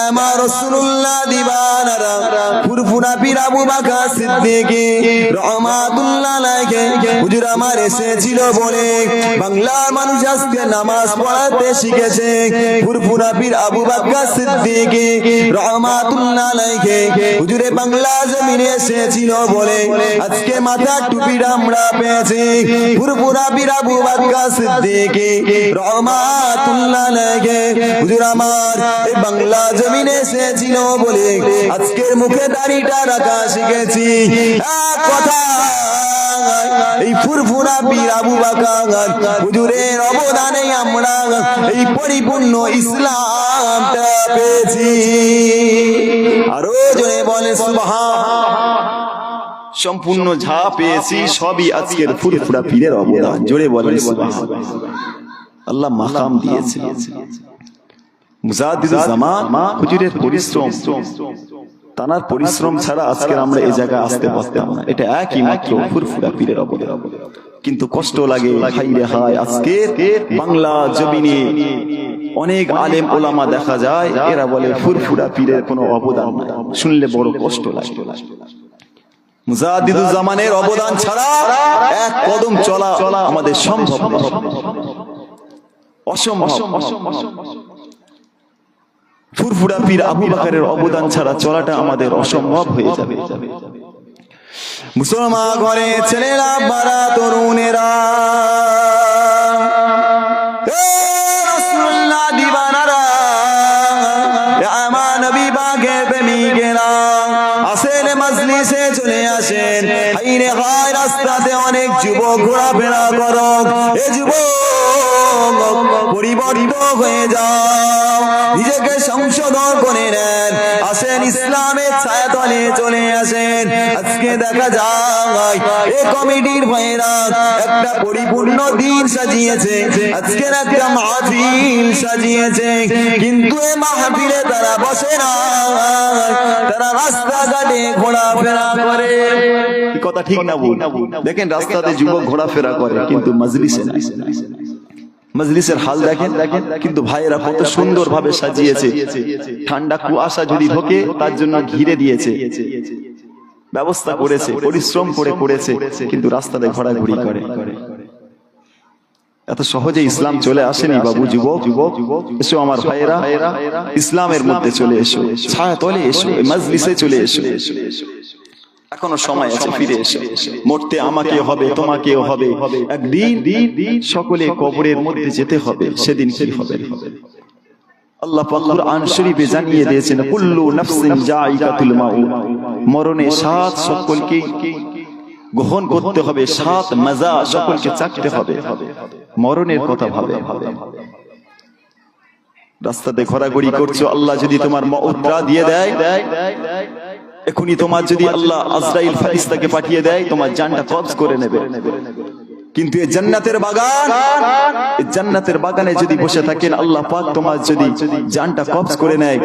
আমার রাসূলুল্লাহ দিবানারা ফুরফুরা পীর আবু বকর সিদ্দিক রাহমাতুল্লাহ আলাইহি হুজুর আমার এসেছিল বলে বাংলার মানুষ আজকে নামাজ পড়াতে শিখেছে। ফুরফুরা পীর আবু বকর সিদ্দিক রাহমাতুল্লাহ আলাইহি হুজুরে বাংলা জমিনে এসেছিল বলে আজকে মাথা টুপিটা আমরা পেয়েছি। ফুরফুরা পীর আবু বকর সিদ্দিক রাহমাতুল্লাহ আলাইহি হুজুর আমার এই বাংলা জমিনে এসেছিল বলে আজকের মুখে দাড়িটা রাখা শিখেছি। এক কথা এই ফুরফুরা পীর আবু বকর হুজুরের অবদানে আমরা এই পরিপূর্ণ ইসলামটা পেয়েছি। আরো জোরে বলে সুবহান। সম্পূর্ণ যা পেয়েছি সবই আজকের ফুরফুরা পীরের অবদান। জোরে বলে সুবহান। আল্লাহ মাকাম দিয়েছে। মুজাদ্দিদুল জামান হুজুরের পরিশ্রম, তানার পরিশ্রম ছাড়া আজকে আমরা এই জায়গায় আসতে পারতাম না। এটা একই মাত্র ফুরফুরা পীরের অবদান। কিন্তু কষ্ট লাগে, হায় রে হায়, আজকে বাংলা জমিনে অনেক আলেম ওলামা দেখা যায় এরা বলে ফুরফুরা পীরের কোনো অবদান নাই। শুনলে বড় কষ্ট লাগে। মুজাদ্দিদুল জামানের অবদান ছাড়া এক কদম চলা আমাদের সম্ভব না, অসম্ভব। ফুরফুরা পীর আবু বকরের অবদান ছাড়া চলাটা আমাদের অসম্ভব হয়ে যাবে। মুসলমান ঘরে ছেলেরা বাড়া তরুণেরা রাসূলুল্লাহ দিবানারা আমার নবী পাকের প্রেমিকেরা আসেন মজলিসে চলে আসেন। হায় রে হায়, রাস্তাতে অনেক যুবক ঘোরাফেরা করো। এ যুবক পরিবর্তিত হয়ে যাও, নিজেকে সংশোধন করে নেন, আসেন ইসলামের ছায়াতলে চলে আসেন। আজকে দেখা যায় এই কমিটির ভাইরা একটা পরিপূর্ণ দিন সাজিয়েছে, আজকের একটা মাহফিল সাজিয়েছে, কিন্তু এই মাহফিলে তারা বসে না, তারা রাস্তাঘাটে ঘোরাফেরা করে। কথা ঠিক না বল? দেখেন রাস্তাতে যুবক ঘোরাফেরা করে কিন্তু মজলিসে না। মজলিসের হাল দেখেন, কিন্তু ভাইয়েরা কত সুন্দর ভাবে সাজিয়েছে। ঠান্ডা কুয়াশা যদি ঢোকে তার জন্য ঘিরে দিয়েছে, ব্যবস্থা করেছে, পরিশ্রম করে করেছে, কিন্তু রাস্তাতে ঘোরাঘুরি করে। এত সহজে ইসলাম চলে আসেনি বাবু। যুবক এসো আমার ভাইয়েরা, ইসলামের মধ্যে চলে এসো, ছায়া তলে এসো, মজলিসে চলে এসো। এখনো সময় আছে, ফিরে এসো। মরতে আমাকে হবে, তোমাকেও হবে। একদিন সকলে কবরের মধ্যে যেতে হবে। সেদিন কি হবে? আল্লাহ পাক কুরআন শরীফে জানিয়ে দিয়েছেন, কুল্লু নাফসিন যায়িকাতুল মাউত, মরণের স্বাদ সকলকে গ্রহণ করতে হবে, স্বাদ মজা সকলকে চাখতে হবে। মরণের কথা ভাবে। রাস্তাতে ঘোরাঘুরি করছো, আল্লাহ যদি তোমার মউতরা দিয়ে দেয়, এখনই তোমার যদি আল্লাহ আজরাইল ফেরেশতাকে পাঠিয়ে দেয়, তোমার জানটা কবজ করে নেবে। কিন্তু এই জান্নাতের বাগান, এই জান্নাতের বাগানে যদি বসে থাকেন, আল্লাহ পাক তোমার যদি জানটা কবজ করে নেয়,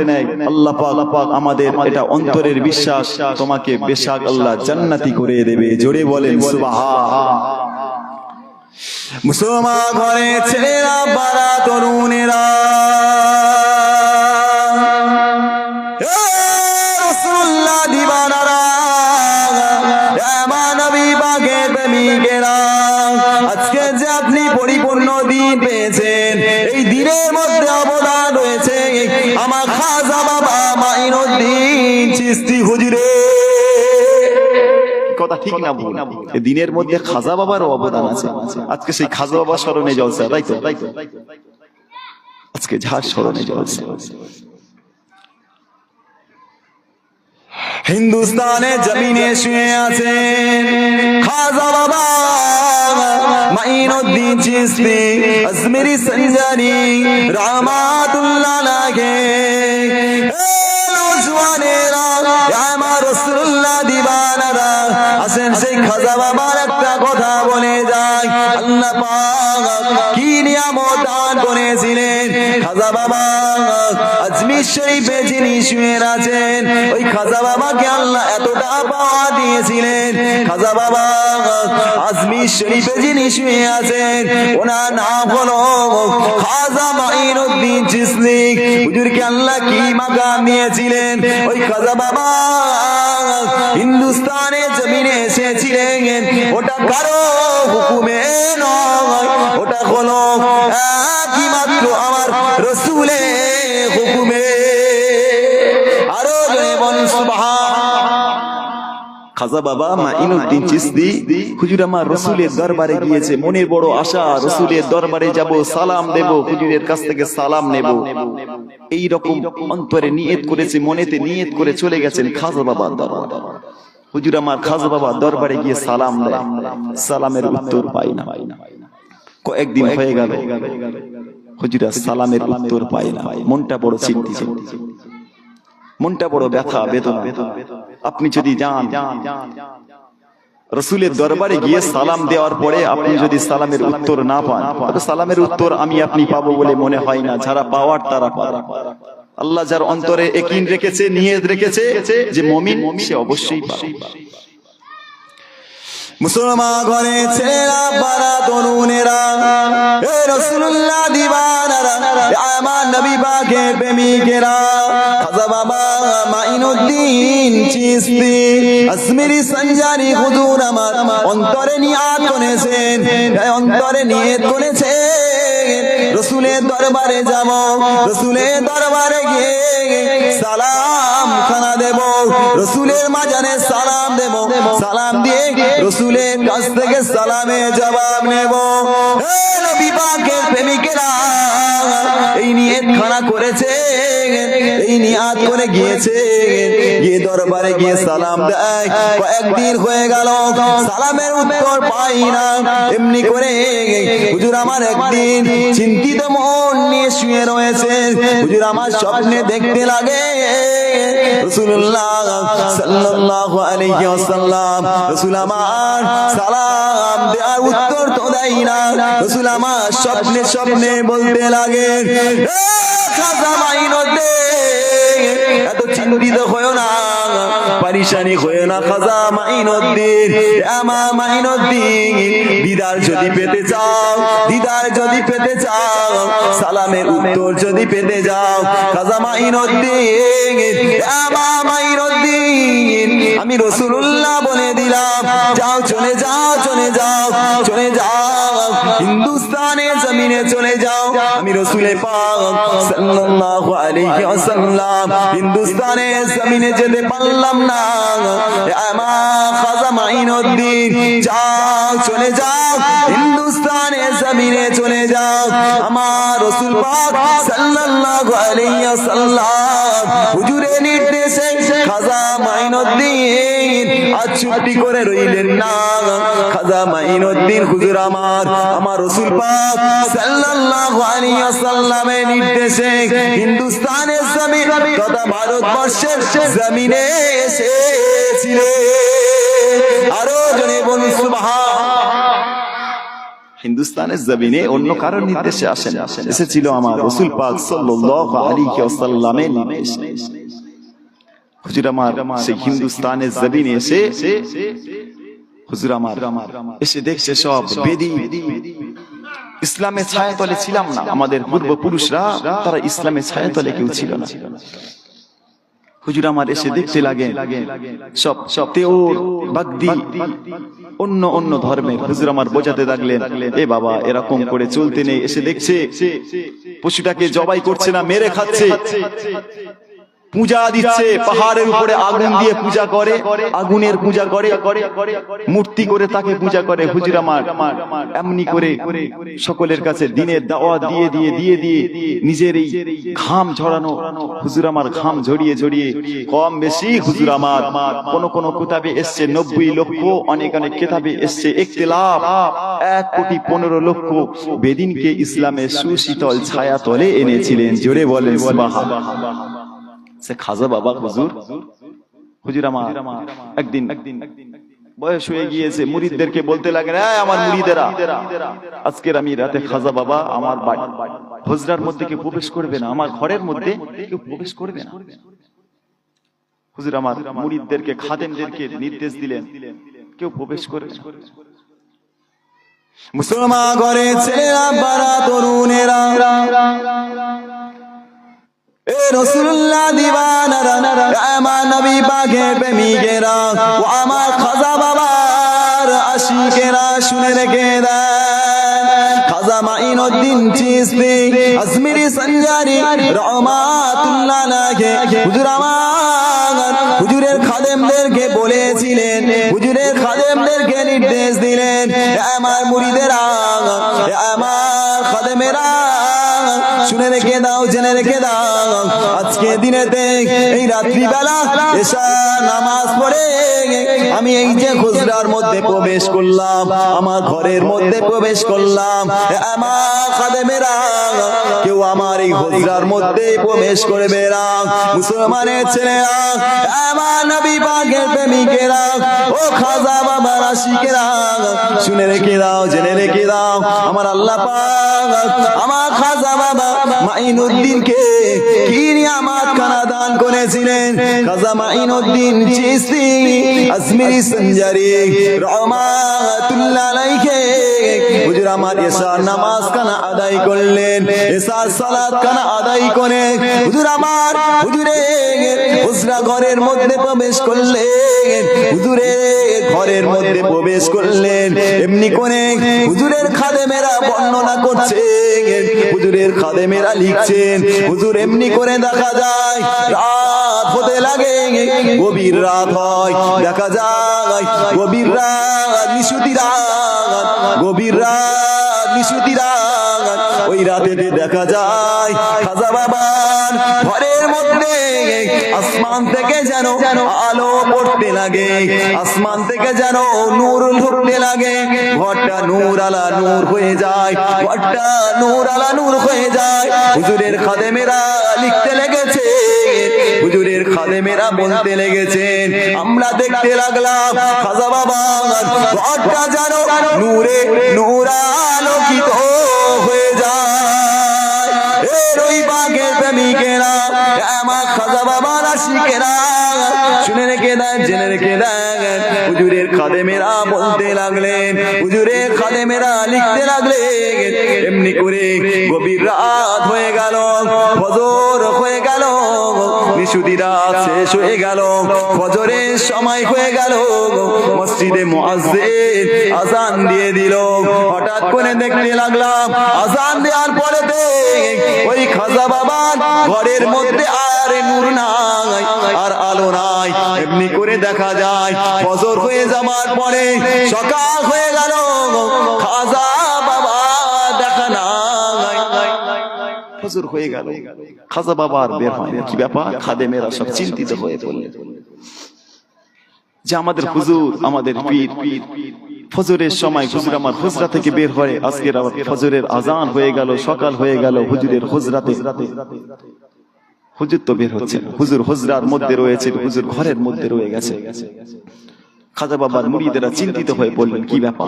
আল্লাহ পাক আমাদের এটা অন্তরের বিশ্বাস, তোমাকে বেশক আল্লাহ জান্নাতি করে দেবে। জোরে বলেন সুবহান। মুসলমান ঘরে ছেলেরা বাড়া তরুণেরা রাসূলুল্লাহ দিবানারা আমার নবী পাকের প্রেমিকেরা, আজকে যে আপনি পরিপূর্ণ দিন পেয়েছেন, এই দিনের মধ্যে অবদান রয়েছে আমার খাজা বাবা মাইনুদ্দিন চিশতি হুজুরের। কথা ঠিক না ভুল? এই দিনের মধ্যে খাজা বাবার অবদান আছে। আজকে সেই খাজা বাবা স্মরণে জলসা, তাই তো? আজকে ঝাড় স্মরণে জলসা। হিন্দুস্তানের জমিনে শুয়ে আছেন খাজা বাবা মাইনুদ্দিন চিশতি আজমেরি সঞ্জানি রাহমাতুল্লাহ আলাইহি। নওজওয়ানেরা আমার রাসূলুল্লাহ দিবানারা আসেন, সেই খাজা বাবার একটা কথা বলে যায়। আল্লাহ পাক কি নিয়ামত দান করেছিলেন খাজা বাবা। আজমির শরীফে যিনি শুয়ে আছেন ওই খাজা বাবাকে আল্লাহ এতটা পাওয়া দিয়েছিলেন। খাজা বাবা আজমির শরীফে যিনি শুয়ে আছেন ওনার নাম হলো খাজা মাইনুদ্দিন চিশতি। হুজুরকে আল্লাহ কি মাকাম দিয়েছিলেন? ওই খাজা বাবা হিন্দুস্তানের জমিনে এসেছিলেন, ওটা কারো হুকুমে নয়, ওটা হলো একমাত্র আমার রাসূলের হুকুমে। আরো জোরে বলুন সুবহান। খাজা বাবা মাইনুদ্দিন চিশতি হুজুর আমার রাসূলের দরবারে গিয়েছে, মনের বড় আশা রাসূলের দরবারে যাব, সালাম দেব, হুজুরের কাছ থেকে সালাম নেব। এই রকম অন্তরে নিয়ত করেছে, মনেতে নিয়ত করে চলে গেছেন খাজা বাবার দরবারে। হুজুর আমার খাজা বাবা দরবারে গিয়ে সালাম দেয়, সালামের উত্তর পাই না। কয়েকদিন হয়ে গেল হুজুর সালামের উত্তর পাই না। মনটা বড় চিন্তিত, মনটা বড় ব্যথা বেদনা। আপনি যদি যান রাসূলের দরবারে গিয়ে সালাম দেওয়ার পরে আপনি যদি সালামের উত্তর না পান, তবে সালামের উত্তর আমি আপনি পাবো বলে মনে হয় না। যারা পাওয়ার তারা পাবে। আল্লাহ যার অন্তরে ইয়াকিন রেখেছে, নিয়ত রেখেছে যে মুমিন, সে অবশ্যই পাবে। মুসলমান ঘরে ছেলেরা, বারা, তরুণেরা, এ রাসূলুল্লাহ দিওয়ানারা, আমার নবী পাকের প্রেমিকেরা, খাজা বাবা মাইনুদ্দিন চিশতি আজমিরি সঞ্জারি হুজুর আমার অন্তরে নিয়ত করেছেন, অন্তরে নিয়ত করেছেন রাসূলের দরবারে যাব, রাসূলের দরবারে গিয়ে সালাম খানা দেব, রাসূলের মাজারে সালাম দেব, সালাম দিয়ে রাসূলের কাছ থেকে সালামের জবাব নেব। হে নবী পাকের প্রেমিকেরা, এই নিয়ত খানা করেছে, এই নিয়ত করে গিয়েছে, গিয়ে দরবারে গিয়ে সালাম দেয়। কয়েকদিন হয়ে গেল সালামের উত্তর পাই না। এমনি করে হুজুর আমার একদিন চিন্তিত মন নিয়ে শুয়ে রয়েছে। হুজুর আমার স্বপ্নে দেখতে লাগে রাসূলুল্লাহ সাল্লাল্লাহু আলাইহি ওয়াসাল্লাম, রাসূল আমার সালাম দেওয়ার উত্তর তো দেয় না। রাসূল আমার স্বপ্নে স্বপ্নে বলতে লাগে, খাজা মাইনুদ্দিন এত চিন্তিত হয়ো না, পরেশানি হয়ো না খাজা মাইনুদ্দিন, আমার মাইনুদ্দিন দিদার যদি পেতে চাও, দিদার যদি পেতে চাও, সালামের উত্তর যদি পেতে যাও, খাজা মাইনুদ্দিন, আমার মাইনুদ্দিন আমি রাসূলুল্লাহ বলে দিলাম, যাও চলে যাও, চলে যাও, চলে যাও, হিন্দুস্তানের জমিনে চলে যাও। আমি রাসূলে পাক সাল্লাল্লাহু আলাইহি ওয়াসাল্লাম হিন্দুস্তানের জমিনে যেতে পারলাম না, আমার খাজা মাইনুদ্দিন যাও, চলে যাও, হিন্দুস্তানের জমিনে চলে যাও। আমার রাসূল পাক সাল্লাল্লাহু আলাইহি ওয়াসাল্লাম হুজুরের নির্দেশে খাজা মাইনুদ্দিন আজ ছুটি করে রইলেন না। খাজা মাইনুদ্দিন হুজুর আমার রাসূল পাক সাল্লাল্লাহু আলাইহি ওয়াসাল্লামের নির্দেশে হিন্দুস্তানের জমিন তথা ভারতবর্ষের জমিনে এসেছিলেন। আরো জনে বলুন সুবহান। হিন্দুস্তানের জমিনে অন্য কারোর নির্দেশে আসেন, এসেছিল আমার রাসূল পাক সাল্লাল্লাহু আলাইহি ওয়াসাল্লামের নির্দেশে। হুজুর আমার সেই হিন্দুস্তানের জমিনে এসে হুজুর আমার এসে দেখছে সব বেদী। ইসলামের ছায়াতলে ছিলাম না, আমাদের পূর্বপুরুষরা তারা ইসলামের ছায়াতলে কেউ ছিল না। হুজুর আমার এসে দেখতে লাগে সব তেওর বাগদি অন্য অন্য ধর্মের। হুজুর আমার বোঝাতে লাগলেন, এ বাবা এরকম করে চলতে নেই। এসে দেখছে পশুটাকে জবাই করছে না, মেরে খাচ্ছে, পূজা দিচ্ছে, পাহাড়ের উপরে আগুন দিয়ে পূজা করে, আগুনের পূজা করে, মূর্তি করে তাকে পূজা করে। হুজুর আমার এমনি করে সকলের কাছে দিনের দাওয়াত দিয়ে দিয়ে দিয়ে দিয়ে নিজের এই ঘাম ঝরানো, হুজুর আমার ঘাম ঝরিয়ে ঝরিয়ে কম বেশি হুজুর আমার কোন কোন কিতাবে এসছে 90 লক্ষ, অনেক অনেক কিতাবে এসছে ইখতিলাফ 1,15,00,000 বেদিনকে ইসলামের সুশীতল ছায়া তলে এনেছিলেন। জোরে বলেন সুবহানাল্লাহ। সে খাজা বাবা হুজুর আমার একদিন বয়স হয়ে গিয়েছে, মুরিদদেরকে বলতে লাগেন, আমার মুরিদেরা আজকের আমি রাতে খাজা বাবা আমার হুজরার মধ্যে কেউ প্রবেশ করবে না, আমার ঘরের মধ্যে কেউ প্রবেশ করবে না। হুজুর আমার মুরিদদেরকে, খাদেমদেরকে নির্দেশ দিলেন কেউ প্রবেশ করবে না। মুসলমান ঘরে ছেলেরা, বাড়া তরুণেরা, এ রাসূলুল্লাহ দিওয়ানারা, আমার নবী পাকের প্রেমিকেরা, ও আমার খাজা বাবার আশিকেরা, শুনে রেখে দেন। খাজা মাইনুদ্দিন চিশতি আজমিরি সঞ্জারি রহমাতুল্লাহ আলাইহি হুজুর আমার হুজুরের খাদেমদেরকে বলেছিলেন, হুজুরের খাদেমদেরকে নির্দেশ দিলেন, আমার মুরিদেরা, আমার খাদেমেরা, শুনে রেখে দাও, জেনে রেখে দাও, আজকে দিনেতে এই রাত্রিবেলা এশা নামাজ পড়ে আমি এই যে হুজরার মধ্যে প্রবেশ করলাম, আমার ঘরের মধ্যে প্রবেশ করলাম, আমার খাদেমেরা কেউ আমার এই হুজরার মধ্যে প্রবেশ করবে না। মুসলমানের ছেলেরা, আমার নবী পাকের প্রেমিকেরা, ও খাজা বাবার আশিকেরা, শুনে রেখে দাও, জেনে রেখে দাও, আমার আল্লাহ পাক আমার খাজা বাবা মাইনুদ্দিনকে কি নিয়ামত খানা দান করেছিলেন। খাজা মাইনুদ্দিন চিশতি আজমিরি সঞ্জারি রহমাতুল্লাহ আলাইহি হুজুর আমার এশার নামাজ খানা আদায় করলেন, এশার সালাত খানা আদায় করে হুজুর আমার হুজরা ঘরের মধ্যে প্রবেশ করলেন, হুজুরের ঘরের মধ্যে প্রবেশ করলেন। এমনি করে হুজুরের খাদেমেরা বর্ণনা করছেন, হুজুরের খাদেমেরা লিখছেন, হুজুর এমনি করে দেখা যায় রাত হতে লাগে, গভীর রাত হয়, দেখা যায় গভীর রাত, নিশুতি রাত, গভীর রাত, নিশুতি রাত, ওই রাতে দেখা যায় খাজা বাবার ঘরের মধ্যে আসমান থেকে যেন আলো পড়তে লাগে, আসমান থেকে যেন নূর ঢুকতে লাগে, ঘরটা নূর আলা নূর হয়ে যায়, ঘরটা নূর আলা নূর হয়ে যায়। হুজুরের খাদেমেরা লিখতে লেগেছে, হুজুরের খাদেমেরা বলতে লেগেছেন, আমরা দেখতে লাগলাম খাজা বাবা ঘরটা যেন নূরে নূর আলোকিত হয়ে যায়। এর ওই বাগের প্রেমিকেরা, আমার খাজা বাবার আশিকেরা, শুনে রেখে দেন, জেনে রেখে দেন, হুজুরের খাদেমেরা বলতে লাগলেন, হুজুরের খাদেমেরা লিখতে লাগলেন, এমনি করে গভীর রাত হয়ে গেল, ফজর হয়ে গেল, নিশুতি রাত শেষ হয়ে গেল, ফজরের সময় হয়ে গেল, মসজিদে মুয়াজ্জিন আযান দিয়ে দিল। হঠাৎ করে দেখতে লাগলাম আযান দেওয়ার পরেতে ওই খাজা বাবার ঘরের মধ্যে আর নূর নাই, আর আলো নাই। এমনি করে দেখা যায় ফজর হয়ে যাওয়ার পরে সকাল হয়ে গেল, খাজা বাবা দেখা নাই, ফজর হয়ে গেল, খাজা বাবা আর বের হয় না। কি ব্যাপার? খাদেমেরা সব চিন্তিত হয়ে পড়লেন যে আমাদের হুজুর, আমাদের পীর ফজরের সময় হুজুর আমার হুজরা থেকে বের হয়, আজকের আবার ফজরের আজান হয়ে গেল, সকাল হয়ে গেল, হুজুরের হুজরাতে হুজুর তো বের হচ্ছে, হুজুর হুজরার মধ্যে রয়েছে, হুজুর ঘরের মধ্যে রয়ে গেছে। খাজা বাবার মুরিদেরা চিন্তিত হয়ে পড়লেন, কি ব্যাপার?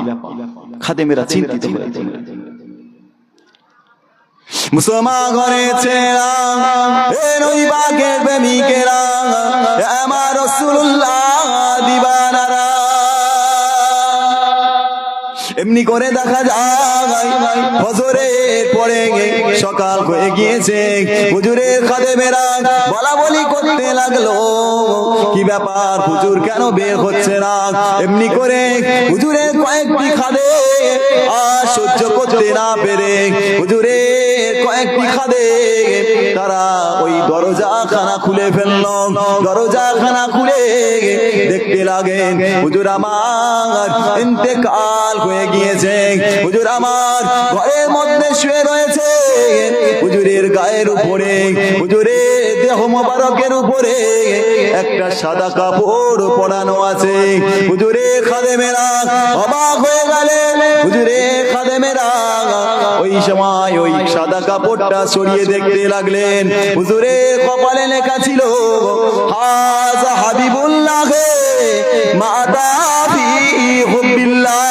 খাদেমেরা চিন্তিত হয়ে পড়লেন। মুসলমান ঘরে ছেলেরা, এ ওই বাগের প্রেমিকেরা, আমার রাসূলুল্লাহ দিওয়ানারা, এমনি করে দেখা যায় ফজরের পরে সকাল হয়ে গিয়েছে, হুজুরের খাদেমেরা বলা বলি করতে লাগলো, কি ব্যাপার হুজুর কেন বের হচ্ছে না? এমনি করে হুজুরের কয়েকটি খাদেম আর সহ্য করতে না পেরে হুজুরের কয়েকটি খাদেম তারা ওই দরজা খানা খুলে ফেলল, দরজা খানা খুলে দেখতে লাগেন হুজুর আমার ইন্তেকাল হয়ে গিয়েছে, হুজুর আমার ঘরের মধ্যে শুয়ে রয়েছে, হুজুরের গায়ের উপরে, হুজুরের দেহ মোবারকের উপরে একটা সাদা কাপড় পরানো আছে। হুজুরের খাদেমেরা অবাক হয়ে গেলেন, হুজুরের খাদেমেরা ওই সময় ওই সাদা কাপড়টা সরিয়ে দেখতে লাগলেন, হুজুরের কপালে লেখা ছিল হাযা হাবিবুল্লাহ মাতা ফি হুব্বিল্লাহ।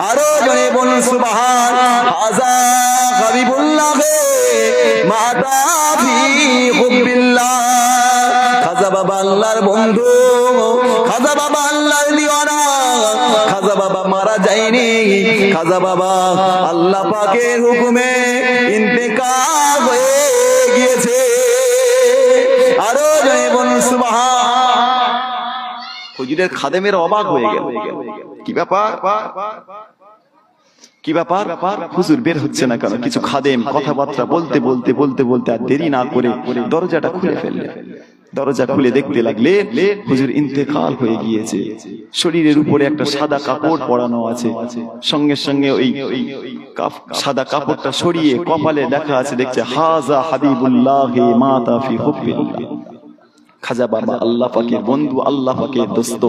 আরো জনে বলুন সুবহান। হাযা হাবিবুল্লাহ ফি হুব্বিল্লাহ। খাজা বাবা আল্লাহর বন্ধু, খাজা বাবা আল্লাহর দিওয়ানা, খাজা বাবা মারা যায়নি, খাজা বাবা আল্লাহ পাকের হুকুমে ইন্তেকাল হয়ে গিয়েছে। আরো জয় বলুন সুবহান। হুজুরের খাদেমের অবাক হয়ে গেল, কি ব্যাপার কি ব্যাপার, হুজুর বের হচ্ছে না কেন? কিছু খাদেম কথাবার্তা বলতে বলতে বলতে বলতে আর দেরি না করে দরজাটা খুলে ফেললেন। দরজা খুলে দেখতে লাগলে হুজুর ইন্তেকাল হয়ে গিয়েছে। শরীরের উপরে একটা সাদা কাপড় পরানো আছে, সঙ্গে সঙ্গে ওই সাদা কাপড়টা সরিয়ে কপালে লেখা আছে, দেখছে হাজা হাবিবুল্লাহ মাতা ফি হুব্বিল্লাহ। খাজা বাবা আল্লাহ পাকের বন্ধু, আল্লাহ পাকের দোস্ত,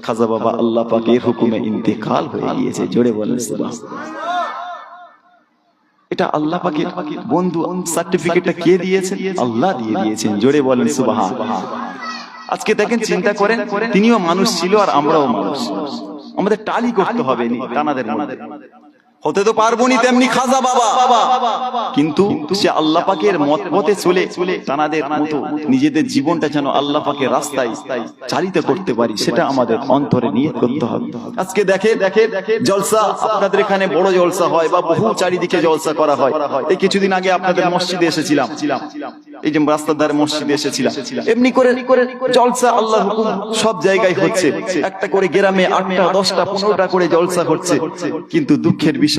খাজা বাবা আল্লাহ পাকের হুকুমে ইন্তেকাল হয়ে গিয়েছে। জোরে বলেন সুবহানাল্লাহ। এটা আল্লাহ পাকের বন্ধু, সার্টিফিকেটটা কে দিয়েছেন? আল্লাহ দিয়ে দিয়েছেন। জোরে বলেন সুবহানাল্লাহ। আজকে দেখেন, চিন্তা করেন, তিনিও মানুষ ছিল আর আমরাও মানুষ। আমাদের টালি করতে হবে নি তানাদের মধ্যে, হতে তো পারবো নি তেমনি খাজা বাবা, কিন্তু সে আল্লাহ পাকের মত পথে চলে তানাদের মতো নিজেদের জীবনটা যেন আল্লাহ পাকের রাস্তায় চালিত করতে পারি, সেটা আমাদের অন্তরে নিয়ত করতে হবে। আজকে দেখে জলসা, আপনাদের এখানে বড় জলসা হয় বা বহু চারিদিকে জলসা করা হয়। এই কিছুদিন আগে আপনাদের মসজিদে এসেছিলাম, এই যে রাস্তার ধারে মসজিদে এসেছিলাম, এমনি করে জলসা আল্লাহর হুকুম সব জায়গায় হচ্ছে। একটা করে গ্রামে 8টা 10টা 15টা করে জলসা হচ্ছে, কিন্তু দুঃখের বিষয়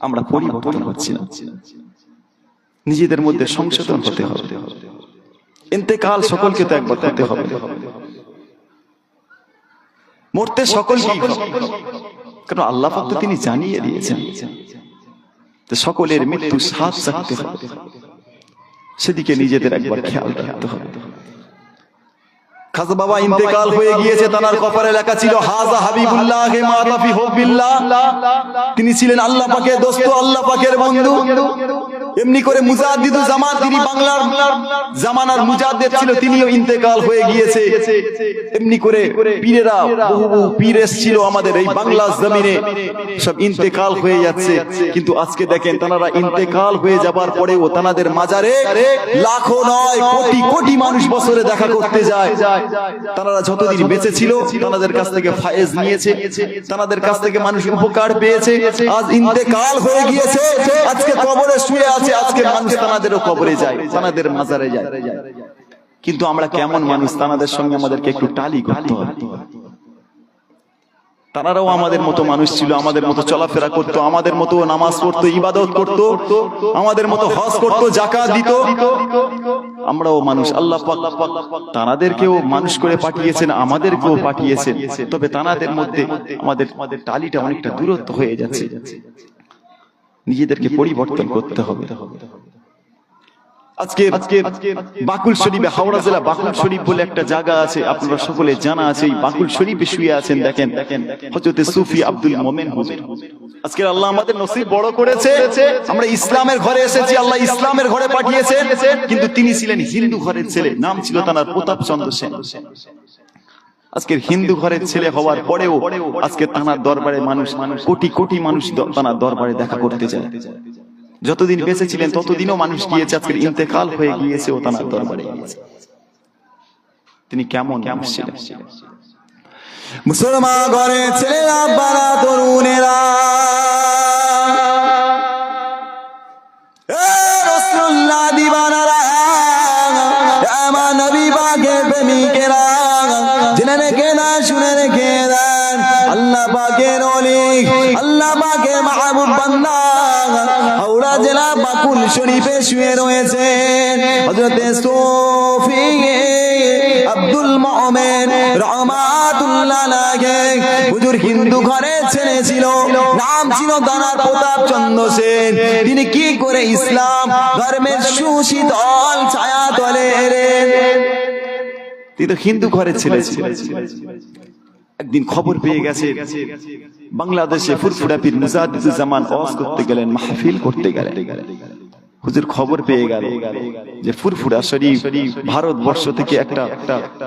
আমরা পরিবর্তন হচ্ছি না। নিজেদের মধ্যে সংশোধন হতে হবে। ইন্তেকাল সকলকে তো একবার হতে হবে, মরতে সকলকেই হবে, কারণ আল্লাহ পাক তো তিনি জানিয়ে দিয়েছেন সকলের মৃত্যু সাথ থাকতে হবে। সেদিকে নিজেদের একবার খেয়াল রাখতে হবে। খাজা বাবা ইন্তেকাল হয়ে গিয়েছে, তার কপালে লেখা ছিল হাজা হাবিবুল্লাহ মাতা ফি হুব্বিল্লাহ। তিনি ছিলেন আল্লাহ পাকের দোস্ত, আল্লাহ পাকের বন্ধু। এমনি করে মুজাদ্দিদুল জামান, তিনি বাংলার জামানার মুজাদ্দিদ ছিল, তিনিও ইন্তেকাল হয়ে গিয়েছে। এমনি করে পীরেরা, বহু পীর ছিল আমাদের এই বাংলার জমিনে, সব ইন্তেকাল হয়ে যাচ্ছে। কিন্তু আজকে দেখেন, তারা ইন্তেকাল হয়ে যাবার পরেও তাদের মাজারে লাখো নয় কোটি কোটি মানুষ বছরে দেখা করতে যায়। তারা যতদিন বেঁচে ছিল তাদের কাছ থেকে ফায়েজ নিয়েছে, তাদের কাছ থেকে মানুষ উপকার পেয়েছে। আজ ইন্তেকাল হয়ে গিয়েছে, আজকে কবরে শুয়ে আছে, আজকে মানুষ তাদেরও কবরে যায়, তাদের মাজারে যায়। কিন্তু আমরা কেমন মানুষ, তাদের সঙ্গে আমাদেরকে একটু টালি করতে হবে। তারাও আমাদের মতো মানুষ ছিল, আমাদের মতো চলাফেরা করতো, আমাদের মতো নামাজ পড়তো, ইবাদত করতো, আমাদের মতো হজ করতো, যাকাত দিত। আমরাও মানুষ, আল্লাহ পাক তাদেরকেও মানুষ করে পাঠিয়েছেন, আমাদেরকেও পাঠিয়েছেন। তবে তাদের মধ্যে আমাদের টালিটা অনেকটা দূরত্ব হয়ে যাচ্ছে। নিজেদেরকে পরিবর্তন করতে হবে। আজকে বাকুল শরীফে, হাওড়া জেলা বাকুল শরীফ বলে একটা জায়গা আছে, আপনারা সকলে জানা আছে। এই বাকুল শরীফে শুয়ে আছেন, দেখেন হযরতে সুফি আব্দুল মোমেন হুজুর। আজকে আল্লাহ আমাদের নসিব বড় করেছে, আমরা ইসলামের ঘরে এসেছি, আল্লাহ ইসলামের ঘরে পাঠিয়েছেন। কিন্তু তিনি ছিলেন হিন্দু ঘরের ছেলে, নাম ছিল তার প্রতাপ চন্দ্র সেন। আজকে হিন্দু ঘরের ছেলে হওয়ার পরেও আজকে তার দরবারে মানুষ, কোটি কোটি মানুষ তার দরবারে দেখা করতে যায়। যতদিন বেঁচে ছিলেন ততদিনও মানুষ গিয়েছে, আজকে ইন্তেকাল হয়ে গিয়েছে, ও তার দরবারে গিয়েছে। তিনি কেমন মানুষ ছিলেন? মুসলমান ঘরে ছেলেরা, বাড়া তরুণেরা, রাসূলুল্লাহ দিওয়ানারা, আমার নবী পাকের প্রেমিকেরা, জেনে রেখে না, শুনে রেখে দেন, আল্লাহ পাকের ওলি, আল্লাহ পাকের মাহবুব বান্দা হাওড়া জেলা বাকুল শরীফে শুয়ে রয়েছেন হযরতে সুফি আব্দুল মোমেন রহমাতুল্লাহ আলাইহি। হুজুর হিন্দু ঘরে ছেলে ছিল, নাম ছিল তার প্রতাপ চন্দ্র সেন। তিনি কি করে ইসলাম ধর্মের সুশীতল ছায়া তলে এলেন? তিনি তো হিন্দু ঘরে ছেলে ছিলেন। একদিন খবর পেয়ে গেছে বাংলাদেশে ফুরফুরা পীর মুজাদ্দিদুল জামান ওয়াজ করতে গেলেন, মাহফিল করতে গেলেন। হুজুর খবর পেয়ে গেল যে ফুরফুরা শরীফ ভারতবর্ষ থেকে একটা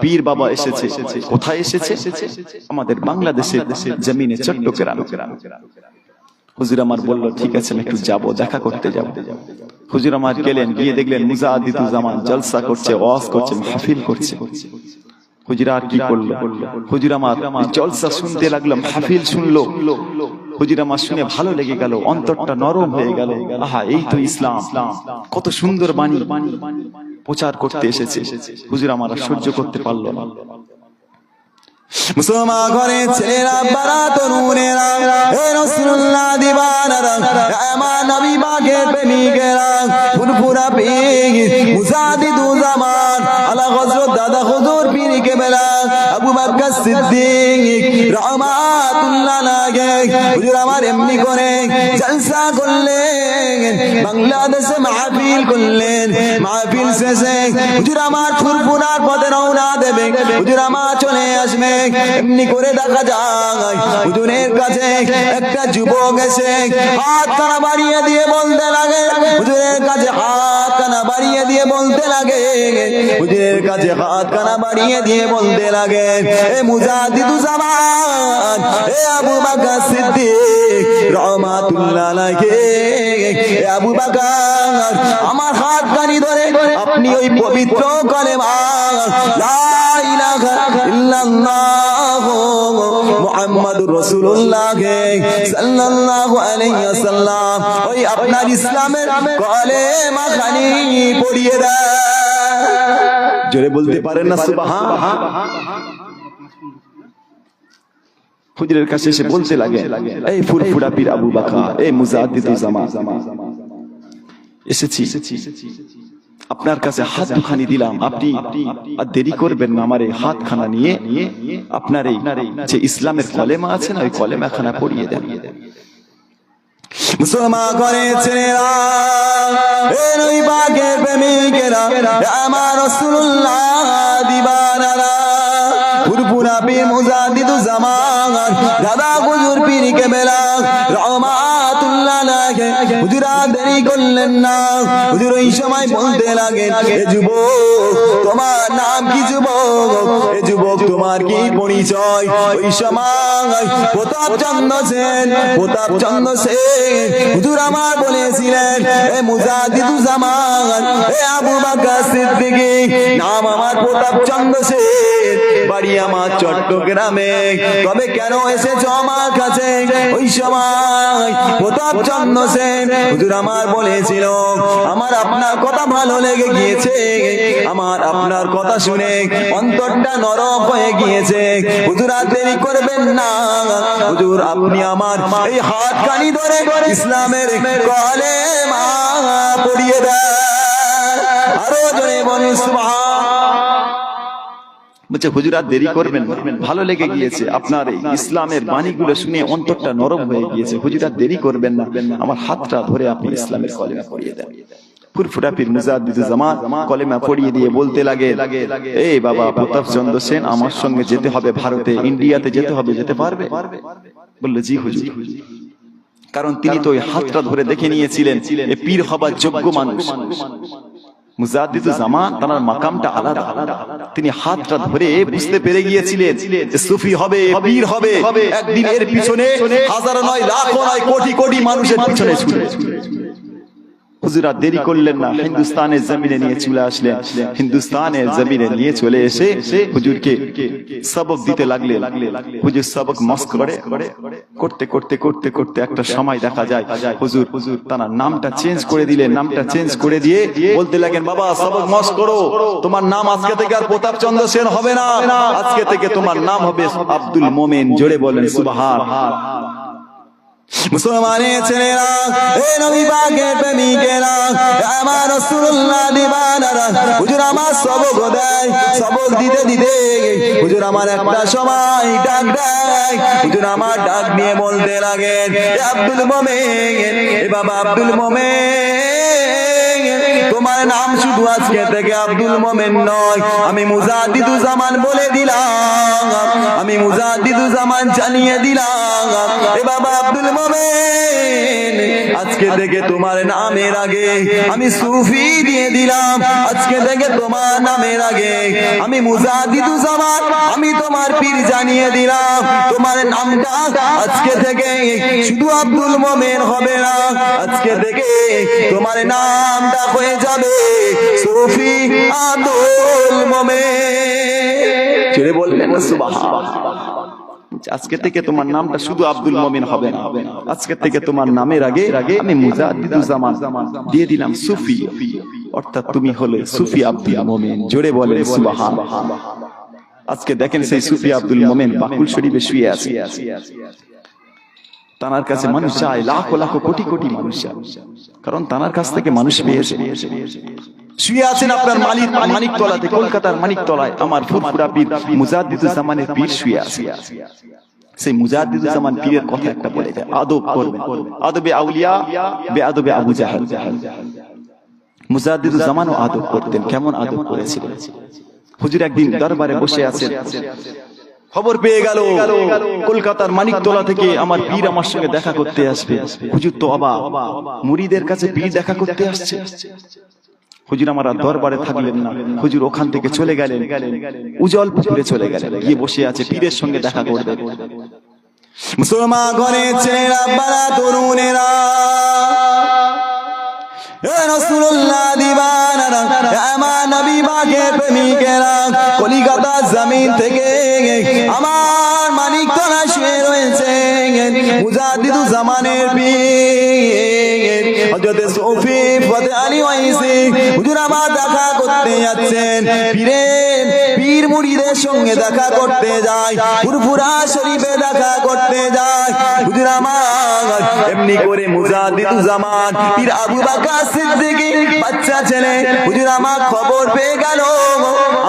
পীর বাবা এসেছে। কোথায় এসেছে? আমাদের বাংলাদেশের জমিনে, চট্টগ্রাম। হুজুর আমার বলল ঠিক আছে আমি একটু যাব, দেখা করতে যাব। হুজুর আমার গেলেন, গিয়ে দেখলেন মুজাদ্দিদুজ্জামান জলসা করছে, ওয়াজ করছে, মাহফিল করছে। হুজুর আর কি করলো, হুজুর আমার জলসা শুনতে লাগলাম, মাহফিল শুনলো। হুজুর আমার শুনে ভালো লেগে গেল, অন্তরটা নরম হয়ে গেল। আহা, এই তো ইসলাম, কত সুন্দর বাণী প্রচার করতে এসেছে। হুজুর আমার আর সহ্য করতে পারলো না। মুসলমান ঘরে ছেলেরা, বারা তরুণেরা, হে রাসূলুল্লাহ দিবানারা, আমার নবী পাকের প্রেমিকেরা, ফুরফুরা পীর মুজাদ্দিদুজ্জামান আলা হযরত দাদা হুজুর পীর কেবলা আবু বকর সিদ্দিক রাহমাতুল্লাহ আলাইহি, হুজুর আমার এমনি করে জলসা করলেন, বাংলাদেশে মাহফিল করলেন। মাহফিল শেষে হুজুর আমার ফুরফুরার পথে রওনা দেবে, হুজুর আমার চলে আসবে। এমনি করে দেখা যায় হুজুরের কাছে একটা যুবক এসে হাত কানা বাড়িয়ে দিয়ে বলতে লাগে, হুজুরের কাছে হাত কানা বাড়িয়ে দিয়ে বলতে লাগে, হুজুরের কাছে হাত কানা বাড়িয়ে দিয়ে বলতে লাগে, এ মুজাদ্দিদুজ্জামান, এ আবু বকর সিদ্দিক রাহমাতুল্লাহ আলাইহি, এ আবু বকর, আমার হাত কানি ধরে আপনি ওই পবিত্র কালেমা লা ইলাহা ইল্লাল্লাহ মুহাম্মাদুর রাসূলুল্লাহ সাল্লাল্লাহু আলাইহি ওয়াসাল্লাম, ওই আপনার ইসলামের কালেমা খানি পড়িয়ে দেন। জোরে বলতে পারেন না সুবহান। হুজুরের কাছে এসে বলতে লাগে, এই ফুরফুরা পীর আবু বকর, এই মুজাদ্দিদুজ্জামান, এসেছি আপনার কাছে হাত দুখানি দিলাম, আপনি আর দেরি করবেন না, আমার এই হাতখানা নিয়ে আপনার এই যে ইসলামের কলেমা আছে না, ওই কলেমা খানা পড়িয়ে দেন। মুসলমান ঘরে ছেলেরা, হে নবী পাকের প্রেমিকেরা, আমার রাসূলুল্লাহ দিবানারা, ফুরফুরা পীর মুজাদ্দিদুজ্জামান দাদা হুজুর পীর কেবলা রাহমাতুল্লাহ আলাইহি, হুজুর আর দেরি করলেন না। হুজুর ওই সময় বলতে লাগেন, এ যুবক তোমার নাম কি যুবক, এ যুবক তোমার কি পরিচয়? ওই সময় প্রতাপচন্দ্র সেন, প্রতাপচন্দ্র সেন হুজুর আমার বলেছিলেন, এ মুজাদ্দিদুজ্জামান, এ আবু বকর সিদ্দিক, নাম আমার প্রতাপচন্দ্র সেন, বাড়ি আমার চট্টগ্রামে, তবে কেন এসেছো আমার কাছে? ওই সময় প্রতাপচন্দ্র সেন হুজুর আমার বলেছিল, আমার আপনার কথা ভালো লেগে গিয়েছে, আমার আপনার কথা শুনে অন্তরটা নরম হয়ে গিয়েছে। হুজুর আর দেরি করবেন না, হুজুর আপনি আমার এই হাত কানি ধরে ইসলামের কালেমা পড়িয়ে দেন। আরো জোরে বলুন সুবহান। বলছে হুজুর আর দেরি করবেন না, ভালো লেগে গিয়েছে, আপনার এই ইসলামের বাণীগুলো শুনে অন্তরটা নরম হয়ে গিয়েছে, হুজুর আর দেরি করবেন না, আমার হাতটা ধরে আপনি ইসলামের কলেমা পড়িয়ে দেন। ফুরফুরা পীর মুজাদ্দিদুজ্জামান কলেমা পড়িয়ে দিয়ে বলতে লাগে, এই বাবা প্রতাপচন্দ্র সেন, আমার সঙ্গে যেতে হবে ভারতে, ইন্ডিয়াতে যেতে হবে, যেতে পারবে? বললো জি হুজুর। কারণ তিনি তো ওই হাতটা ধরে দেখে নিয়েছিলেন এ পীর হবার যোগ্য মানুষ। মুজাদ্দিদুজ্জামান তার মাকামটা আলাদা, তিনি হাতটা ধরে বুঝতে পেরে গিয়েছিলেন যে সুফি হবে, পীর হবে, একদিন এর পিছনে হাজার নয়, লাখো নয়, কোটি কোটি মানুষের পিছনে ছুটে। হুজুর আর দেরি করলেন না, হিন্দুস্তানের জমিনে নিয়ে চলে আসলেন। হিন্দুস্তানের জমিনে নিয়ে চলে এসে হুজুরকে সবক দিতে লাগলেন। হুজুর সবক মস্ক করতে করতে করতে করতে একটা সময় দেখা যায় হুজুর তার নামটা চেঞ্জ করে দিলেন। নামটা চেঞ্জ করে দিয়ে বলতে লাগেন, বাবা সবক মস্ক করো, তোমার নাম আজকে থেকে আর প্রতাপচন্দ্র সেন হবে না, আজকে থেকে তোমার নাম হবে আব্দুল মোমেন। জোরে বলেন সুবহান। মুসলমানের ছেলেরা, হে নবী পাকের প্রেমিকেরা, আমার রাসূলুল্লাহ দিবানারা, হুজুর আমার সবক দেয়। সবক দিতে দিতে হুজুর আমার একটা সময় ডাক দেয়। হুজুর আমার ডাক নিয়ে বলতে লাগেন, আব্দুল মোমেন, এ বাবা আব্দুল মোমেন, তোমার নাম শুধু আজকে থেকে আব্দুল মোমেন নয়, আমি মুজাদ্দিদুজ্জামান বলে দিলাম, আমি মুজাদ্দিদুজ্জামান জানিয়ে দিলাম। এ বাবা আব্দুল মোমেন, আজকে থেকে তোমার নামের আগে আমি সুফি দিয়ে দিলাম, আজকে থেকে তোমার নামের আগে আমি মুজাদ্দিদুজ্জামান, আমি তোমার পীর জানিয়ে দিলাম। তোমার নামটা আজকে থেকে শুধু আব্দুল মোমেন হবে না, আজকে থেকে তোমার নামটা হয়ে যাবে সুফি আব্দুল মোমেন। ছেড়ে বললেন না সুবহানাল্লাহ। আজকে থেকে তোমার নামটা শুধু আব্দুল মোমেন হবে না, আজকে থেকে তোমার নামের আগে আমি মুজাদ্দিদুজ্জামান দিয়ে দিলাম সুফি, অর্থাৎ তুমি হলে সুফি আব্দুল মোমেন। জোরে বলেন সুবহানাল্লাহ। আজকে দেখেন সেই সুফি আব্দুল মোমেন বাকুল শরীফে শুয়ে আছে, তানার কাছে মানুষ চায়, লাখো লাখো কোটি কোটি মানুষ চায়, কারণ তানার কাছ থেকে মানুষ পেয়েছে। শুয়ে আছেন আপনার মানিকতলাতে, কলকাতার মানিকতলায় আমার ফুরফুরা পীর মুজাদ্দিদুজ্জামানের পীর শুয়ে আছে। সেই মুজাদ্দিদুজ্জামান পীরের কথা একটা বলে যায়, আদব করবেন, আদবে আউলিয়া বেআদবে আবু জাহেল। মুজাদ্দিদুজ্জামানও আদব করতেন, কেমন আদব করেছিলেন। হুজুর একদিন দরবারে বসে আছেন, খবর পেয়ে গেল কলকাতার মানিকতলা থেকে আমার পীর আমার সঙ্গে দেখা করতে আসবে। হুজুর তো অবাক, মুরিদের কাছে পীর দেখা করতে আসছে। হুজুর আমার আর দরবারে থাকলেন না, হুজুর ওখান থেকে চলে গেলেন, উজল পুকুরে চলে গেলেন, গিয়ে বসে আছে পীরের সঙ্গে দেখা করবেন। মুসলমান ঘরে ছেলেরা, বাড়া তরুণেরা, রাসূলুল্লাহ দিওয়ানারা, আমার নবী পাকের প্রেমিকেরা, কলিকাতা জমিন থেকে আমার মানিকতলা শুয়ে রয়েছে মুজাদ্দিদুজ্জামানের পীর হযরত সুফি ফতেহ আলী ওয়াইসি। হুজুর আমার দেখা করতে যাচ্ছেন, পীর মুরিদের সঙ্গে দেখা করতে যায়, ফুরফুরা শরীফে দেখা করতে যায়। হুজুর আমার এমনি করে মুজাদ্দিদুজ্জামান পীর আবু বকর সিদ্দিকী বাচ্চা ছেলে, হুজুর আমার খবর পেয়ে গেল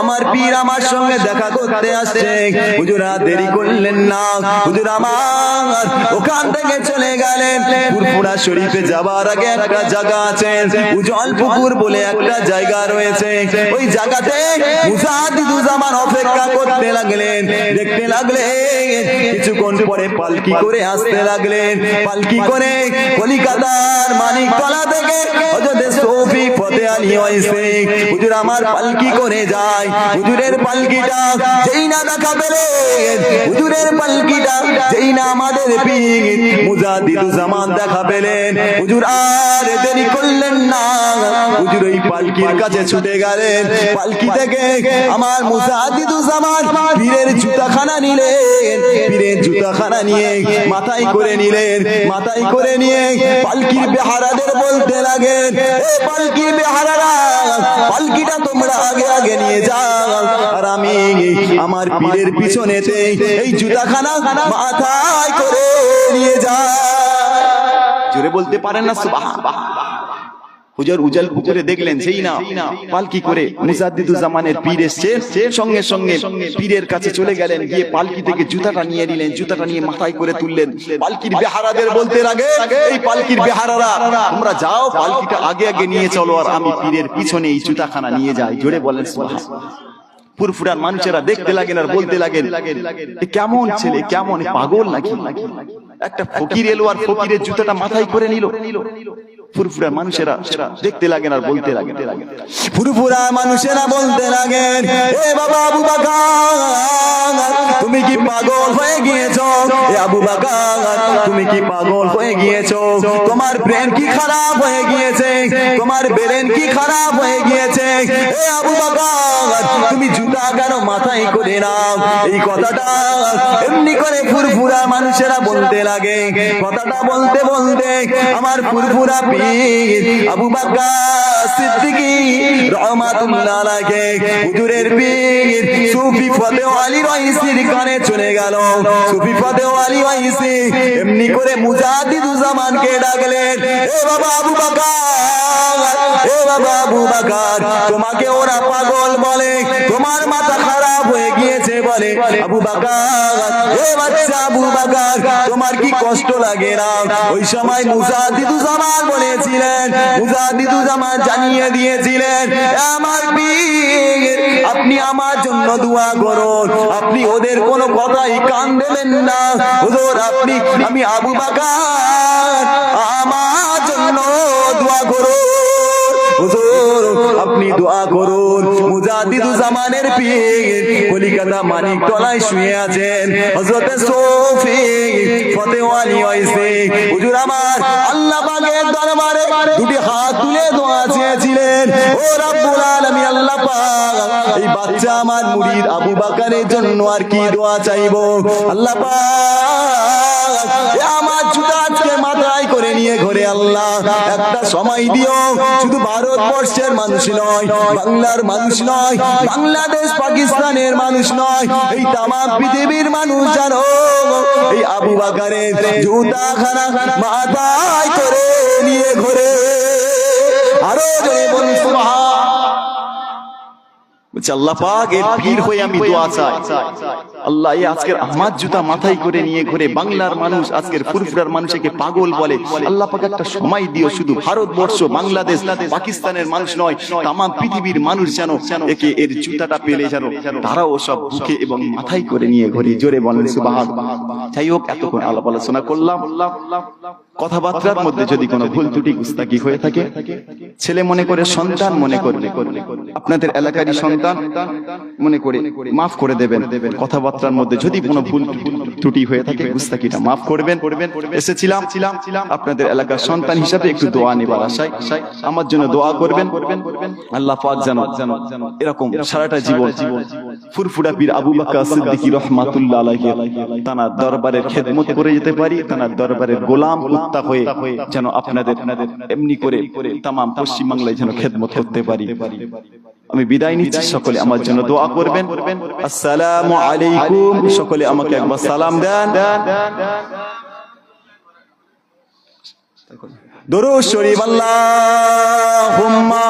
আমার পীর আমার সঙ্গে দেখা করতে আসছে। হুজুর আর দেরি করলেন না, হুজুর আমার ওখান থেকে চলে গেলেন। ফুরফুরা শরীফে যাবার আগে একটা জায়গা আছে, উজল পুকুর বলে একটা জায়গা রয়েছে, ওই জায়গাতে মুজাদ্দিদুজ্জামান অপেক্ষা করতে লাগলেন। দেখতে লাগলেন কিছুক্ষণ পরে পালকি করে আসতে লাগলেন, পালকি করে কলিকাতার মানিকতলা থেকে হযরত সুফি ফতেহ আলী ওয়াইসি হুজুর আমার পালকি করে যায়। হুজুরের পালকিটা যেই না দেখা পেলেন, হুজুরের পালকিটা যেই না আমাদের পীর মুজাদ্দিদুজ্জামান দেখা পেলেন, হুজুর আর দেরি করলেন না, হুজুর ওই পালকির কাছে ছুটে গেলেন। পালকি থেকে আমার মুজাদ্দিদুজ্জামান পীরের জুতাখানা নিলেন, পীরের জুতাখানা নিয়ে মাথায় করে নিলেন, মাথায় করে নিয়ে পালকির বেহারাদের বলতে লাগেন, এ পালকির বেহারারা, পালকিটা তোমরা আগে আগে নিয়ে যাও, আর আমি আমার পীরের পিছনেতে এই জুতাখানা মাথায় করে নিয়ে যাও। জোরে বলতে পারেন না সুবহানাল্লাহ। হুজুর উজল পুকুরে দেখলেন, সেই না পালকি করে মুজাদ্দিদুজ্জামানের পীর এসেছে, সঙ্গে সঙ্গে পীরের কাছে চলে গেলেন, গিয়ে পালকি থেকে জুতাটা নিয়ে নিলেন, জুতাটা নিয়ে মাথায় করে তুললেন। পালকির বেহারাদের বলতে লাগে, এই পালকির বেহারারা তোমরা যাও, পালকিটা আগে আগে নিয়ে চলো, আর আমি পীরের পিছনে এই জুতাখানা নিয়ে যাই। জোরে বলেন সুবহানাল্লাহ। ফুরফুরার মানুষেরা দেখতে লাগেন আর বলতে লাগেন, এ কেমন ছেলে, কেমন পাগল নাকি, একটা ফকির এলো আর ফকিরের জুতাটা মাথায় করে নিল। ফুরফুরা মানুষেরা দেখতে লাগেন আর বলতে লাগেন, ফুরফুরা মানুষেরা বলতে লাগেন, এ বাবা আবু বকর, তুমি কি পাগল হয়ে গিয়েছো? এ আবু বকর, তুমি কি পাগল হয়ে গিয়েছো? তোমার ব্রেন কি খারাপ হয়ে গিয়েছে? তোমার ব্রেন কি খারাপ হয়ে গিয়েছে? এ আবু বকর, তুমি জুতা কেন মাথায় করে নাও? এই কথাটা এমনি করে ফুরফুরা মানুষেরা বলতে লাগে। কথাটা বলতে বলতে আমার ফুরফুরা পীর আবু বকর সিদ্দিকী রাহমাতুল্লাহ আলাইহি হুজুরের পীর সুফি ফতেহ আলী ওয়াইসির কানে চলে গেল। সুফি ফতেহ আলী ওয়াইসি এমনি করে মুজাদ্দিদুজ্জামানকে ডাকলেন, এ বাবা আবু বকর, এ বাবা আবু বকর, তোমাকে ওরা পাগল বলে, তোমার মাথা খারাপ হয়ে গিয়েছে, বলে আবু বকর, এ বাচ্চা আবু বকর, তোমার কি কষ্ট লাগে না? ওই সময় মুজাদ্দিদুজ্জামান বলেছিলেন, মুজাদ্দিদুজ্জামান জানিয়ে দিয়েছিলেন, আমার পীর, আপনি আমার জন্য দোয়া করুন, আপনি ওদের কোনো কথাই কান দেবেন না। হুজুর, আমি আবু বকর, আমার জন্য দোয়া করুন। হুজুর, আপনি দোয়া করুন। মুজাদ্দিদুজ্জামানের পীর কলিকাতা মানিকতলায় শুয়ে আছেন, হযরত সফি ফতেওয়ালি হইছে। হুজুর আমার আল্লাহ পাকের দরবারে দুটি হাত তুলে দোয়া চেয়েছিলেন, ও রব্বুল আলামিন, আল্লাহ পাক, এই বাচ্চা আমার মুরিদ আবু বকরের জন্য আর কি দোয়া চাইবো? আল্লাহ পাক, আমার জুতা আজকে মাথায় করে নিয়ে ঘরে, আল্লাহ একটা সময় দিও, শুধু ভারতবর্ষের মানুষ নয়, বাংলার মানুষ নয়, বাংলাদেশ পাকিস্তানের মানুষ নয়, এই তামাম পৃথিবীর মানুষ জানো এই আবু বকরের জুতাখানা মাথায় করে নিয়ে ঘরে। আরো জোরে বলুন সুবহান। বলছে আল্লাহ পাক, এর পীর হয়ে আমি দোয়া চাই, আল্লাহ এই আজকের আমার জুতা মাথায় করে নিয়ে ঘুরে বাংলার মানুষ, আজকের ফুরফুরার মানুষকে পাগল বলে, আল্লাহ পাক একটা সময় দিও, শুধু ভারতবর্ষ, বাংলাদেশ, পাকিস্তানের মানুষ নয়, তামাম পৃথিবীর মানুষ যেন একে এর জুতাটা পেলে যেন তারাও সব বুকে এবং মাথায় করে নিয়ে ঘুরে। জোরে বলেন সুবহান। যাই হোক, এতক্ষণ আলাপ আলোচনা করলাম, কথাবার্তার মধ্যে যদি কোনো ভুল ত্রুটি গুস্তাকি হয়ে থাকে, ছেলে মনে করে, সন্তান মনে করে, আপনাদের এলাকারই সন্তান মনে করে মাফ করে দেবেন। কথাবার্তার মধ্যে যদি কোনো ভুল ত্রুটি হয়ে থাকে, গুস্তাকিটা মাফ করবেন। এসেছিলাম আপনাদের এলাকার সন্তান হিসাবে একটু দোয়া নেবার আশায়, আমার জন্য দোয়া করবেন। আল্লাহ পাক যেন এরকম সারাটা জীবন ফুরফুরা পীর আবু বকর সিদ্দিকী রাহমাতুল্লাহ আলাইহি তানার দরবারের খেদমত করে যেতে পারি, তানার দরবারের গোলাম কুত্তা হয়ে যেন আপনাদের এমনি করে তামাম পশ্চিম বাংলায় যেন খেদমত করতে পারি। আমি বিদায় নিচ্ছি, সকলে আমার জন্য দোয়া করবেন। আসসালামু আলাইকুম। সকলে আমাকে একবার সালাম দেন। দরুদ শরীফ আল্লাহুম্মা